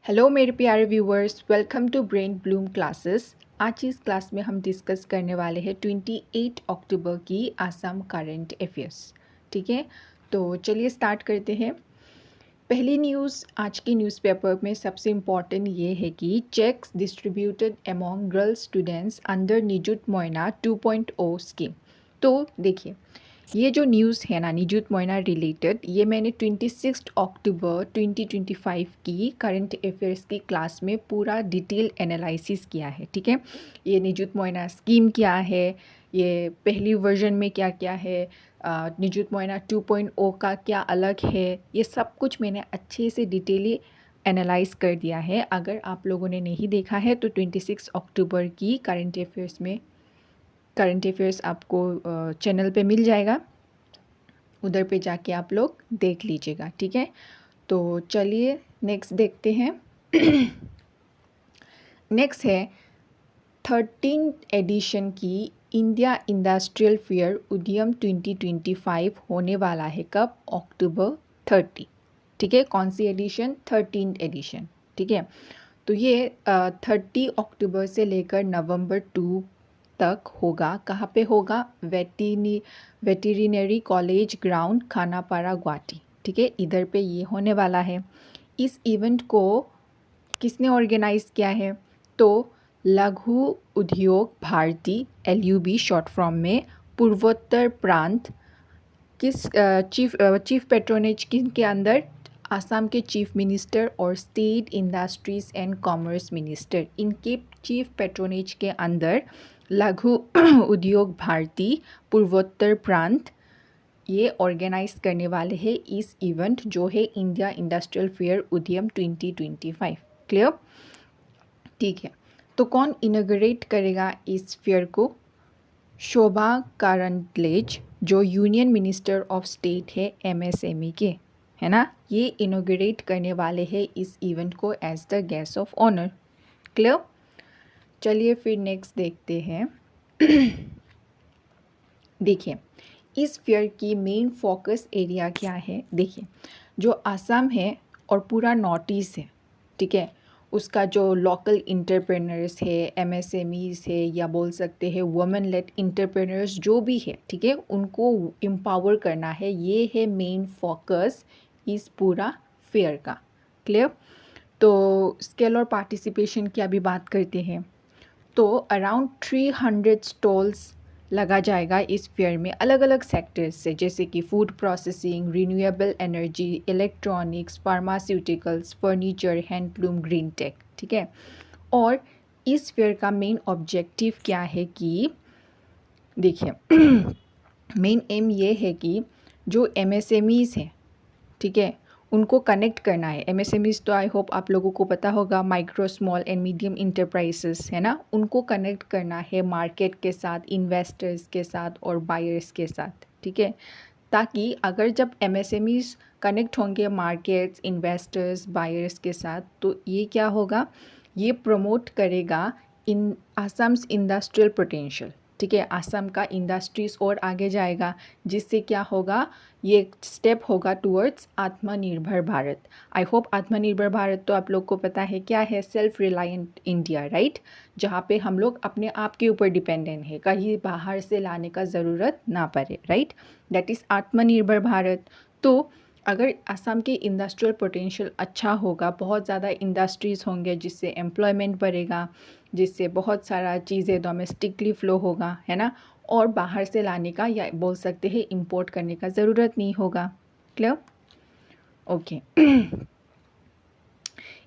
Hello मेरे प्यारे viewers, welcome to brain bloom classes. आज इस क्लास में हम डिस्कस करने वाले हैं 28 अक्टूबर की आसाम करंट अफेयर्स। ठीक है, तो चलिए स्टार्ट करते हैं। पहली न्यूज़ आज की न्यूज़पेपर में सबसे इम्पॉर्टेंट ये है कि cheques distributed among girls students under Nijut Moina 2.0 scheme. तो देखिए, ये जो न्यूज़ है ना निजुत मोइना रिलेटेड, ये मैंने 26 अक्टूबर 2025 की करंट अफेयर्स की क्लास में पूरा डिटेल एनालिसिस किया है। ठीक है, ये निजुत मोइना स्कीम क्या है, ये पहली वर्जन में क्या क्या है, निजुत मोइना 2.0 का क्या अलग है, ये सब कुछ मैंने अच्छे से डिटेली एनालाइज कर दिया है। अगर आप लोगों ने नहीं देखा है तो 26 अक्टूबर की करंट अफेयर्स आपको चैनल पे मिल जाएगा, उधर पे जाके आप लोग देख लीजिएगा। ठीक है, तो चलिए नेक्स्ट देखते हैं। नेक्स्ट है 13 एडिशन की इंडिया इंडस्ट्रियल फेयर उद्यम 2025 होने वाला है। कब? अक्टूबर 30। ठीक है, कौन सी एडिशन? 13 एडिशन। ठीक है, तो ये 30 अक्टूबर से लेकर नवंबर 2 तक होगा। कहाँ पे होगा? Veterinary college ground, Khanapara, Guwahati. ठीक है, इधर पे ये होने वाला है। इस इवेंट को किसने ऑर्गेनाइज किया है? तो लघु उद्योग भारती, LUB शॉर्ट फॉर्म में, पूर्वोत्तर प्रांत, चीफ पेट्रोनेज किनके अंदर? आसाम के चीफ मिनिस्टर और state industries and commerce minister, इनके चीफ पेट्रोनेज के अंदर लघु उद्योग भारती पूर्वोत्तर प्रांत ये ऑर्गेनाइज करने वाले हैं इस इवेंट जो है इंडिया इंडस्ट्रियल फेयर उद्यम 2025। क्लियर? ठीक है, तो कौन इनॉग्रेट करेगा इस फेयर को? शोभा करंदलेज, जो यूनियन मिनिस्टर ऑफ स्टेट है MSME के, है ना, ये इनॉग्रेट करने वाले हैं इस इवेंट को as the guest of honour. Clear? चलिए फिर नेक्स्ट देखते हैं। देखिए, इस फेयर की मेन फोकस एरिया क्या है? देखिए, जो आसाम है और पूरा नॉर्थ ईस्ट है, ठीक है, उसका जो लोकल इंटरप्रेनर्स है, MSMEs है, या बोल सकते हैं वुमेन लेड इंटरप्रेनर्स जो भी है, ठीक है, उनको एम्पावर करना है। ये है मेन फोकस इस पूरा फेयर का। क्लियर? तो स्केल और पार्टिसिपेशन की अभी बात करते हैं। तो अराउंड 300 स्टॉल्स लगा जाएगा इस फेयर में, अलग अलग सेक्टर्स से, जैसे कि food processing, renewable energy, electronics, pharmaceuticals, furniture, handloom, green tech. ठीक है, और इस फेयर का मेन ऑब्जेक्टिव क्या है कि देखिए मेन एम ये है कि जो MSMEs हैं, ठीक है, उनको कनेक्ट करना है। MSMEs तो आई होप आप लोगों को पता होगा, micro small and medium enterprises, है ना, उनको कनेक्ट करना है मार्केट के साथ, इन्वेस्टर्स के साथ और बायर्स के साथ। ठीक है, ताकि अगर जब MSMEs कनेक्ट होंगे मार्केट्स, इन्वेस्टर्स, बायर्स के साथ, तो ये क्या होगा? ये प्रमोट करेगा इन आसाम्स इंडस्ट्रियल पोटेंशियल। ठीक है, आसाम का इंडस्ट्रीज और आगे जाएगा, जिससे क्या होगा? ये एक स्टेप होगा टूवर्ड्स आत्मनिर्भर भारत। आई होप आत्मनिर्भर भारत तो आप लोग को पता है क्या है? सेल्फ रिलायंट इंडिया, राइट, जहाँ पे हम लोग अपने आप के ऊपर डिपेंडेंट है, कहीं बाहर से लाने का ज़रूरत ना पड़े, राइट, दैट इज़ आत्मनिर्भर भारत। तो अगर आसाम के इंडस्ट्रियल पोटेंशियल अच्छा होगा, बहुत ज़्यादा इंडस्ट्रीज़ होंगे, जिससे एम्प्लॉयमेंट बढ़ेगा, जिससे बहुत सारा चीज़ें डोमेस्टिकली फ़्लो होगा, है ना, और बाहर से लाने का या बोल सकते हैं इंपोर्ट करने का ज़रूरत नहीं होगा। क्लियर? ओके।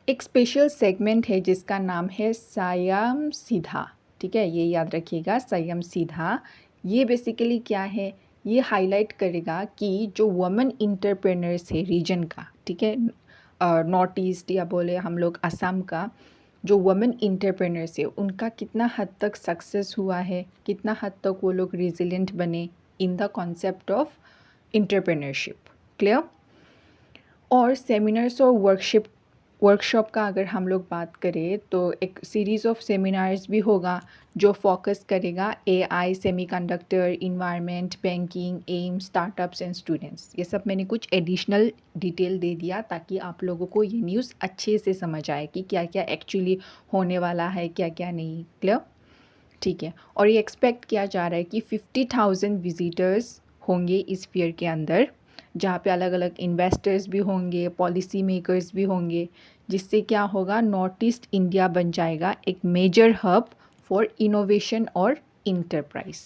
एक स्पेशल सेगमेंट है जिसका नाम है संयम सीधा। ठीक है, ये याद रखिएगा, संयम सीधा। ये बेसिकली क्या है? ये हाईलाइट करेगा कि जो वुमेन इंटरप्रेनर्स है रीजन का, ठीक है, नॉर्थ ईस्ट या बोले हम लोग असम का, जो वुमेन इंटरप्रेनर्स है उनका कितना हद तक सक्सेस हुआ है, कितना हद तक वो लोग रिजिलेंट बने in the concept of entrepreneurship. Clear? और सेमिनार्स और वर्कशिप वर्कशॉप का अगर हम लोग बात करें तो एक सीरीज़ ऑफ सेमिनार्स भी होगा जो फोकस करेगा AI, semiconductor, environment, banking, M, startups and students. ये सब मैंने कुछ एडिशनल डिटेल दे दिया ताकि आप लोगों को ये न्यूज़ अच्छे से समझ आए कि क्या क्या एक्चुअली होने वाला है, क्या क्या नहीं। क्लियर? ठीक है। और ये एक्सपेक्ट किया जा रहा है कि 50,000 विजिटर्स होंगे इस फेयर के अंदर, जहाँ पे अलग अलग इन्वेस्टर्स भी होंगे, पॉलिसी मेकर्स भी होंगे, जिससे क्या होगा, नॉर्थ ईस्ट इंडिया बन जाएगा एक मेजर हब फॉर इनोवेशन और इंटरप्राइज।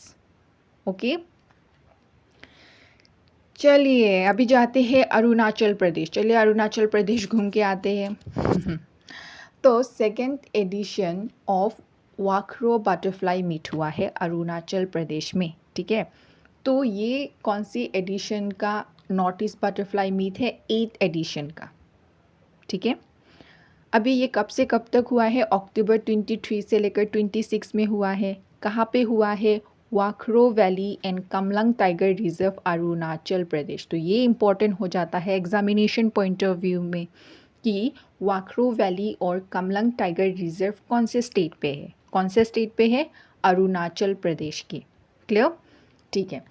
ओके, चलिए अभी जाते हैं अरुणाचल प्रदेश। चलिए अरुणाचल प्रदेश घूम के आते हैं। तो second edition of Wakro butterfly meet हुआ है अरुणाचल प्रदेश में। ठीक है, तो ये कौन सी एडिशन का नॉर्थ ईस्ट बटरफ्लाई मीट है? 8th एडिशन का। ठीक है, अभी ये कब से कब तक हुआ है? अक्टूबर 23 से लेकर 26 में हुआ है। कहाँ पे हुआ है? Wakro valley and Kamlang tiger reserve, Arunachal Pradesh. तो ये इम्पोर्टेंट हो जाता है एग्जामिनेशन पॉइंट ऑफ व्यू में कि वाखरो वैली और कमलंग टाइगर रिजर्व कौन से स्टेट पे है? कौन से स्टेट पे है? अरुणाचल प्रदेश के। क्लियर? ठीक है,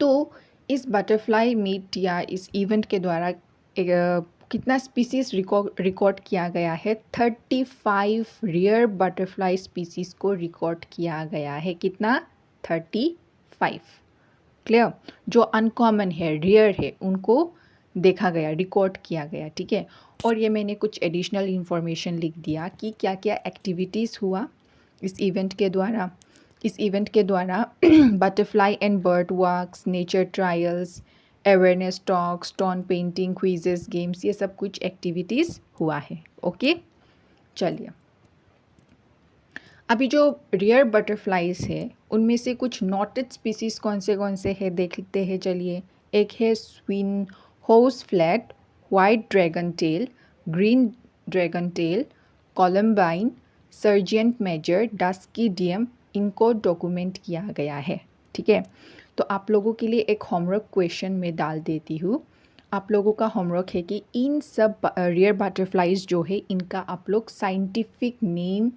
तो इस बटरफ्लाई मीट या इस इवेंट के द्वारा कितना स्पीसीज रिकॉर्ड किया गया है? 35 रेयर बटरफ्लाई स्पीसीज को रिकॉर्ड किया गया है। कितना? 35। क्लियर? जो अनकॉमन है, रेयर है, उनको देखा गया, रिकॉर्ड किया गया। ठीक है, और ये मैंने कुछ एडिशनल इन्फॉर्मेशन लिख दिया कि क्या क्या एक्टिविटीज़ हुआ इस इवेंट के द्वारा। इस इवेंट के द्वारा butterfly and bird walks, nature trails, awareness talks, stone painting, quizzes, games, ये सब कुछ एक्टिविटीज़ हुआ है। ओके, चलिए अभी जो रेयर बटरफ्लाइज है उनमें से कुछ नोटेड स्पीसीज कौन से हैं देखते हैं। चलिए, एक है Swinhoe's flat, white dragon tail, green dragon tail, columbine, sergeant major, डस्कीडियम, इनको डॉक्यूमेंट किया गया है। ठीक है, तो आप लोगों के लिए एक होमवर्क क्वेश्चन में डाल देती हूँ। आप लोगों का होमवर्क है कि इन सब रेयर बटरफ्लाइज जो है इनका आप लोग साइंटिफिक नेम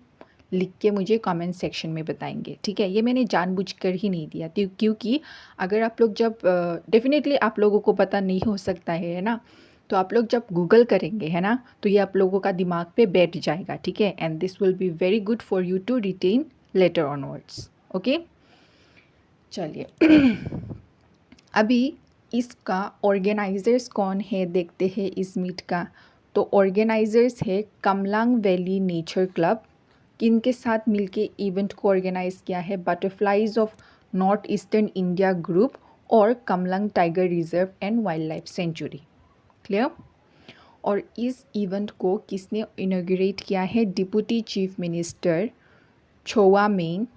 लिख के मुझे कमेंट सेक्शन में बताएंगे। ठीक है, ये मैंने जानबूझकर ही नहीं दिया क्योंकि अगर आप लोग जब डेफिनेटली आप लोगों को पता नहीं हो सकता है ना, तो आप लोग जब गूगल करेंगे है ना, तो ये आप लोगों का दिमाग पे बैठ जाएगा। ठीक है, and this will be very good for you to retain later onwards. Okay, चलिए अभी इसका ऑर्गेनाइजर्स कौन है देखते हैं इस मीट का। तो ऑर्गेनाइजर्स है कमलांग वैली नेचर क्लब, किनके साथ मिलके इवेंट को ऑर्गेनाइज किया है? Butterflies of north eastern India group और Kamlang tiger reserve and wildlife sanctuary. Clear? और इस इवेंट को किसने इनॉग्रेट किया है? Deputy chief minister Chowna Mein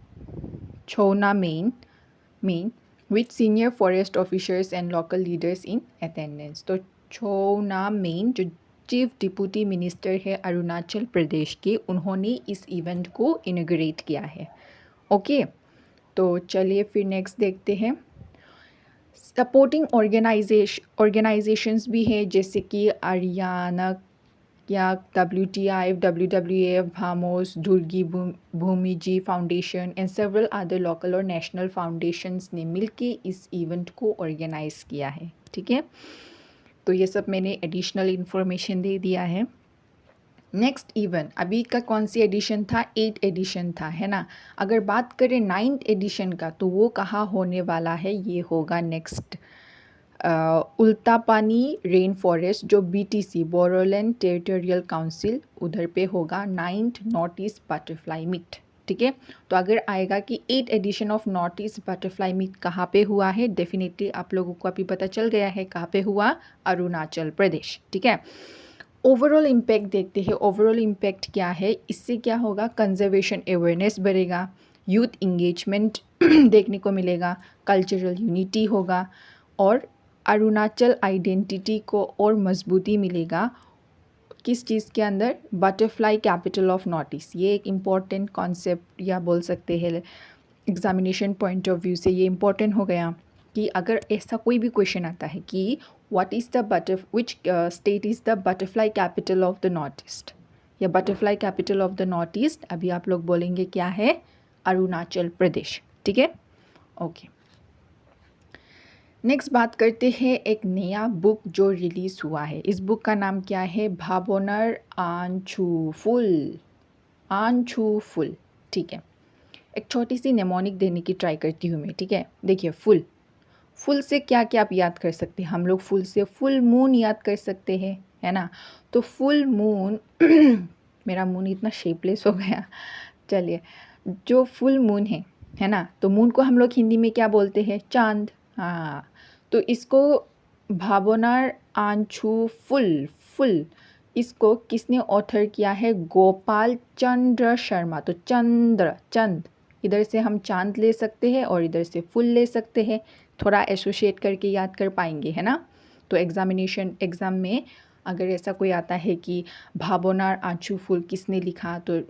with senior forest officers and local leaders in attendance। तो छोना मेन जो चीफ डिप्टी मिनिस्टर है अरुणाचल प्रदेश के, उन्होंने इस इवेंट को इनॉग्रेट किया है। ओके, तो चलिए फिर नेक्स्ट देखते हैं। सपोर्टिंग ऑर्गेनाइजेशंस भी हैं जैसे कि आर्याना या WTI, WWF, भामोस, दुर्गी भूमिजी foundation and several other local और नेशनल फाउंडेशंस ने मिलके इस इवेंट को ऑर्गेनाइज किया है। ठीक है, तो ये सब मैंने एडिशनल इन्फॉर्मेशन दे दिया है। नेक्स्ट इवेंट अभी का कौन सी एडिशन था? 8th एडिशन था, है ना। अगर बात करें 9th एडिशन का, तो वो कहाँ होने वाला है? ये होगा नेक्स्ट उल्टा पानी रेन फॉरेस्ट, जो BTC बोरोलैंड टेरिटोरियल काउंसिल, उधर पे होगा 9th north east butterfly meet. ठीक है, तो अगर आएगा कि 8th edition of north east butterfly meet कहाँ पे हुआ है, डेफिनेटली आप लोगों को अभी पता चल गया है कहाँ पे हुआ, अरुणाचल प्रदेश। ठीक है, ओवरऑल इम्पैक्ट देखते हैं। ओवरऑल इम्पैक्ट क्या है? इससे क्या होगा? कंजर्वेशन अवेयरनेस बढ़ेगा, यूथ इंगेजमेंट देखने को मिलेगा, कल्चरल यूनिटी होगा और अरुणाचल आइडेंटिटी को और मजबूती मिलेगा। किस चीज़ के अंदर? Butterfly capital of north east. ये एक इम्पॉर्टेंट कॉन्सेप्ट या बोल सकते हैं एग्जामिनेशन पॉइंट ऑफ व्यू से ये इम्पॉर्टेंट हो गया कि अगर ऐसा कोई भी क्वेश्चन आता है कि what is the which state is the butterfly capital of the north east या butterfly capital of the north east, अभी आप लोग बोलेंगे क्या है, अरुणाचल प्रदेश। ठीक है, ओके। नेक्स्ट बात करते हैं एक नया बुक जो रिलीज़ हुआ है। इस बुक का नाम क्या है, भाबोनार आंचूफुल, आंचूफुल। ठीक है, एक छोटी सी नेमोनिक देने की ट्राई करती हूँ मैं। ठीक है, देखिए फुल, फुल से क्या क्या आप याद कर सकते हैं, हम लोग फुल से फुल मून याद कर सकते हैं, है ना। तो फुल मून मेरा मून इतना शेपलेस हो गया, चलिए, जो फुल मून है ना, तो मून को हम लोग हिंदी में क्या बोलते हैं, चांद। हाँ, तो इसको भाबोनार आंचू फुल, फुल इसको किसने ऑथर किया है, गोपाल चंद्र शर्मा। तो चंद्र, चंद, इधर से हम चांद ले सकते हैं और इधर से फुल ले सकते हैं, थोड़ा एसोसिएट करके याद कर पाएंगे, है ना। तो एग्ज़ाम में अगर ऐसा कोई आता है कि भाबोनार आंचू फुल किसने लिखा, तो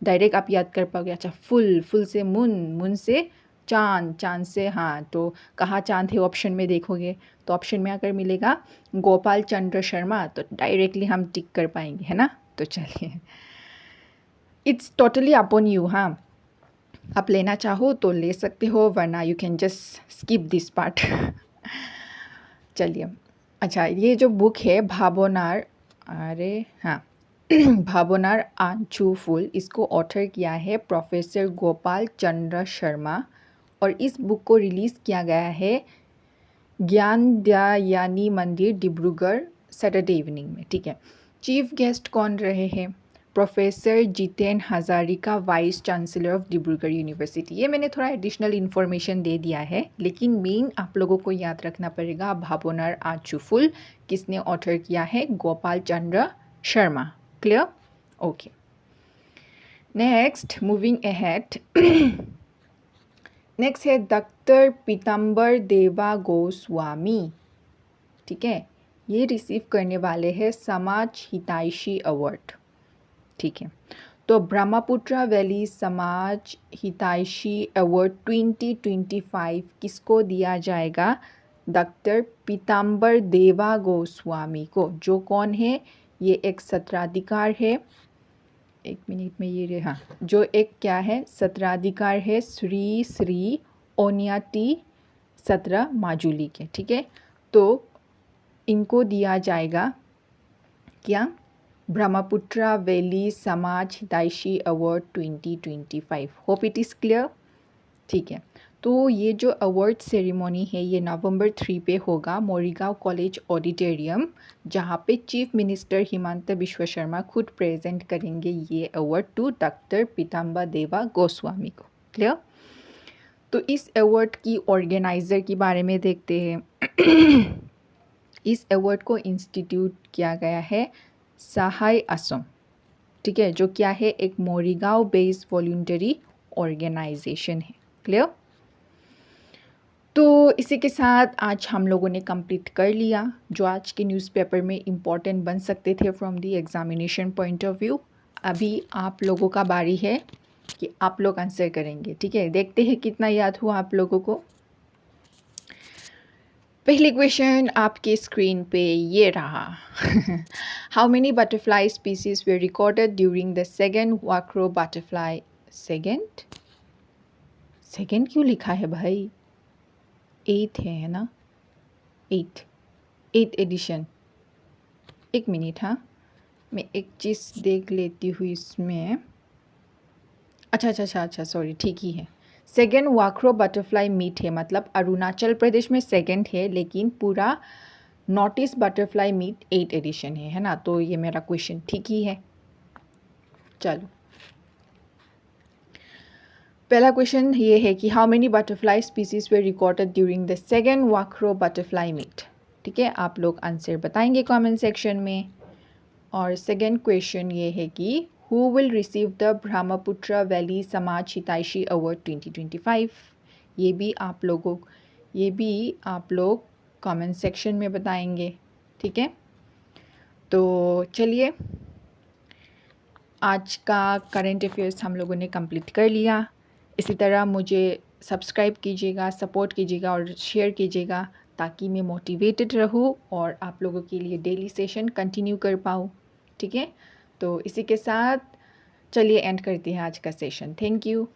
डायरेक्ट आप याद कर पाओगे, अच्छा फुल, फुल से मून, मून से चांद, चांद से, हाँ तो कहाँ चांद है ऑप्शन में देखोगे, तो ऑप्शन में अगर मिलेगा गोपाल चंद्र शर्मा तो डायरेक्टली हम टिक कर पाएंगे, है ना। तो चलिए, इट्स टोटली अपॉन यू। हाँ, आप लेना चाहो तो ले सकते हो, वरना you can just skip this part. चलिए, अच्छा, ये जो बुक है भाबोनार, अरे हाँ, भाबोनार आंचू फुल, इसको ऑथर किया है प्रोफेसर गोपाल चंद्र शर्मा, और इस बुक को रिलीज़ किया गया है ज्ञानदयायानी मंदिर डिब्रूगढ़ सैटरडे इवनिंग में। ठीक है, चीफ गेस्ट कौन रहे हैं, professor Jiten Hazarika, vice chancellor of Dibrugarh university. ये मैंने थोड़ा एडिशनल इन्फॉर्मेशन दे दिया है, लेकिन मेन आप लोगों को याद रखना पड़ेगा, भाबोनार आंचू फुल किसने ऑथर किया है, Gopal Chandra Sharma. Clear, okay. Next, moving ahead, next है डॉक्टर पीताम्बर देवा गोस्वामी। ठीक है, ये रिसीव करने वाले हैं समाज हितैषी अवार्ड। ठीक है, तो ब्रह्मपुत्रा वैली समाज हितैषी अवार्ड 2025 किसको दिया जाएगा, डॉक्टर पीताम्बर देवा गोस्वामी को। जो कौन है, ये एक सत्राधिकार है, एक मिनट में ये हाँ, जो एक क्या है, सत्राधिकार है श्री श्री ओनियाटी सत्रा माजुली के। ठीक है, तो इनको दिया जाएगा क्या, ब्रह्मपुत्रा वैली समाज हितैषी award 2025। Hope it is clear. ठीक है, तो ये जो अवार्ड सेरेमनी है ये नवंबर 3 पे होगा, मोरीगांव कॉलेज ऑडिटोरियम, जहाँ पे चीफ मिनिस्टर हिमंता बिश्वा शर्मा खुद प्रेजेंट करेंगे ये award to doctor Pitambar Deva Goswami को। क्लियर, तो इस अवार्ड की ऑर्गेनाइज़र के बारे में देखते हैं। इस अवार्ड को इंस्टीट्यूट किया गया है सहाय असम। ठीक है, जो क्या है, एक मोरीगांव बेस्ड वॉलंटरी ऑर्गेनाइजेशन है। क्लियर, तो इसी के साथ आज हम लोगों ने कंप्लीट कर लिया जो आज के न्यूज़पेपर में इम्पॉर्टेंट बन सकते थे from the examination point of view. अभी आप लोगों का बारी है कि आप लोग आंसर करेंगे। ठीक है, देखते हैं कितना याद हुआ आप लोगों को। पहली क्वेश्चन आपके स्क्रीन पे ये रहा। How many butterfly species were recorded during the second Wakro butterfly, second, second क्यों लिखा है भाई, 8 है ना, 8 एडिशन। एक मिनट, हाँ मैं एक चीज़ देख लेती हूँ इसमें। अच्छा, सॉरी, ठीक ही है। सेकेंड वाक्रो बटरफ्लाई मीट है, मतलब अरुणाचल प्रदेश में सेकेंड है, लेकिन पूरा north east butterfly meet 8 edition है ना। तो ये मेरा क्वेश्चन ठीक ही है। चलो, पहला क्वेश्चन ये है कि how many butterfly species were recorded during the second Wakro butterfly meet. ठीक है, आप लोग आंसर बताएंगे कमेंट सेक्शन में। और सेकेंड क्वेश्चन ये है कि who will receive the Brahmaputra valley समाज हितैषी अवार्ड 2025। ये भी आप लोग कमेंट सेक्शन में बताएंगे। ठीक है, तो चलिए, आज का करंट अफेयर्स हम लोगों ने कंप्लीट कर लिया। इसी तरह मुझे सब्सक्राइब कीजिएगा, सपोर्ट कीजिएगा और शेयर कीजिएगा ताकि मैं मोटिवेटेड रहूँ और आप लोगों के लिए डेली सेशन कंटिन्यू कर पाऊँ। ठीक है, तो इसी के साथ चलिए एंड करते हैं आज का सेशन। Thank you.